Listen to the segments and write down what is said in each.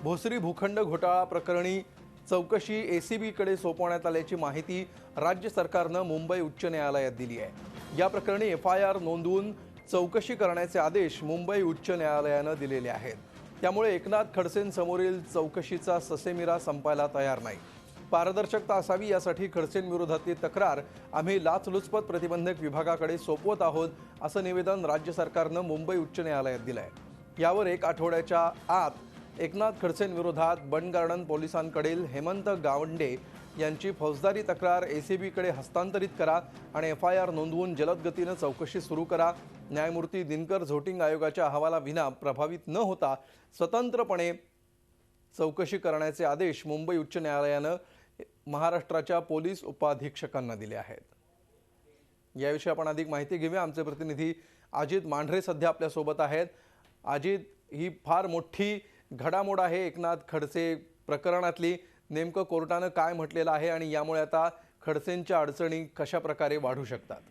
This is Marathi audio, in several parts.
भोसरी भूखंड घोटाळा प्रकरणी चौकशी एसीबीकडे सोपवण्यात आल्याची माहिती राज्य सरकारनं मुंबई उच्च न्यायालयात दिली आहे। या प्रकरणी एफआयआर नोंदवून चौकशी करण्याचे आदेश मुंबई उच्च न्यायालयानं दिलेले आहेत। त्यामुळे एकनाथ खडसेंसमोरील चौकशीचा ससेमिरा संपायला तयार नाही। पारदर्शकता असावी यासाठी खडसेंविरोधातली तक्रार आम्ही लाचलुचपत प्रतिबंधक विभागाकडे सोपवत आहोत, असं निवेदन राज्य सरकारनं मुंबई उच्च न्यायालयात दिलं आहे। यावर एक आठवड्याच्या आत एकनाथ खडसेंविरोधात बंड गार्डन पोलिसांकडील हेमंत गावंडे यांची फौजदारी तक्रार एसीबीकडे हस्तांतरित करा आणि एफआयआर नोंदवून जलद गतीने चौकशी सुरू करा। न्यायमूर्ती दिनकर झोटिंग आयोगाच्या अहवालाविना प्रभावित न होता स्वतंत्रपणे चौकशी करण्याचे आदेश मुंबई उच्च न्यायालयानं महाराष्ट्राच्या पोलीस उपाधीक्षकांना दिले आहेत। याविषयी आपण अधिक माहिती घेऊया। आमचे प्रतिनिधी अजित मांढरे सध्या आपल्या सोबत आहेत। अजित, ही फार मोठी घडामोड आहे एकनाथ खडसे प्रकरणातली। नेमकं कोर्टानं काय म्हटलेलं आहे आणि यामुळे आता खडसेंच्या अडचणी कशा प्रकारे वाढू शकतात?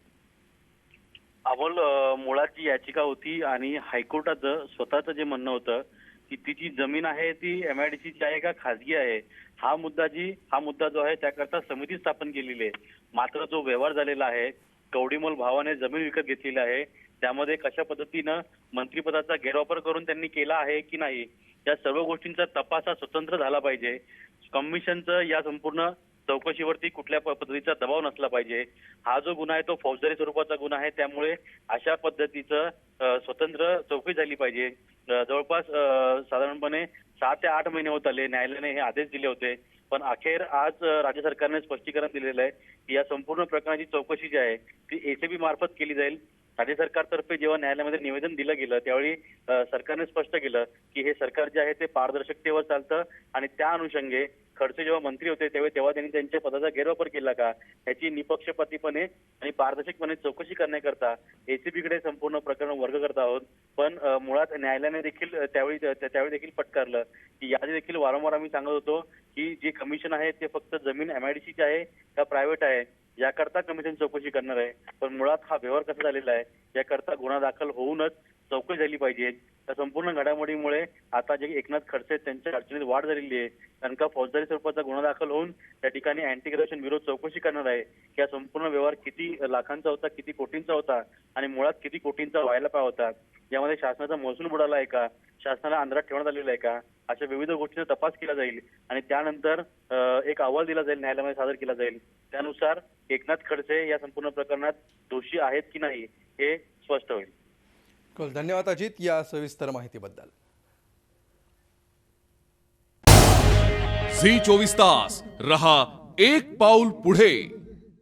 अमोल, मुळात जी याचिका होती आणि हायकोर्टाचं स्वतःचं जे म्हणणं होतं की ती जी जमीन आहे ती एमआयडीसीची आहे का खासगी आहे, हा मुद्दा जो आहे त्याकरता समिती स्थापन केलेली आहे। मात्र जो व्यवहार झालेला आहे, कवडीमोल भावाने जमीन विकत घेतलेली आहे, त्यामध्ये कशा पद्धतीनं मंत्रिपदाचा गैरवापर करून त्यांनी केला आहे की नाही, या सर्व गोष्टींचा तपास हा स्वतंत्र झाला पाहिजे। कमिशनचं या संपूर्ण चौकशीवरती कुठल्या पद्धतीचा दबाव नसला पाहिजे। हा जो गुन्हा आहे तो फौजदारी स्वरूपाचा गुन्हा आहे, त्यामुळे अशा पद्धतीचं स्वतंत्र चौकशी झाली पाहिजे। जवळपास साधारणपणे 6 ते 8 महिने होत आले न्यायालयाने हे आदेश दिले होते, पण अखेर आज राज्य सरकारने स्पष्टीकरण दिलेलं आहे की या संपूर्ण प्रकरणाची चौकशी जी आहे ती एसीबी मार्फत केली जाईल। राज्य सरकारतर्फे जेव्हा न्यायालयामध्ये निवेदन दिलं गेलं त्यावेळी सरकारने स्पष्ट केलं की हे सरकार जे आहे ते पारदर्शकतेवर चालतं आणि त्या अनुषंगे खडसे जेव्हा मंत्री होते तेव्हा त्यांनी त्यांच्या पदाचा गैरवापर केला का याची निपक्षपातीपणे आणि पारदर्शकपणे चौकशी करण्याकरता एसीबीकडे संपूर्ण प्रकरण वर्ग करत आहोत। पण मुळात न्यायालयाने देखील त्यावेळी देखील पटकारलं की याआधी देखील वारंवार आम्ही सांगत होतो की जे कमिशन आहे ते फक्त जमीन एमआयडीसीची आहे का प्रायव्हेट आहे याकरता कमिशन चौकशी करणार आहे। पण मुळात हा व्यवहार कसा झालेला आहे याकरता गुन्हा दाखल होऊनच चौकशी झाली पाहिजे। त्या संपूर्ण घडामोडीमुळे आता जे एकनाथ खडसे त्यांच्या अडचणीत वाढ झालेली आहे, कारण का फौजदारी स्वरूपाचा गुन्हा दाखल होऊन त्या ठिकाणी अँटी करप्शन विरोध चौकशी करणार आहे की हा संपूर्ण व्यवहार किती लाखांचा होता, किती कोटींचा होता आणि मुळात किती कोटींचा व्हायला पाहिजे होता, यामध्ये शासनाचा महसूल बुडाला आहे का, शासनाला अंधारात ठेवण्यात आलेला आहे का, अशा विविध गोष्टींचा तपास केला जाईल आणि त्यानंतर एक अहवाल दिला जाईल, न्यायालयामध्ये सादर केला जाईल। त्यानुसार एकनाथ खडसे या संपूर्ण प्रकरणात दोषी आहेत की नाही हे स्पष्ट होईल। धन्यवाद अजित या सविस्तर माहितीबद्दल। झी 24 तास रहा एक पाऊल पुढे।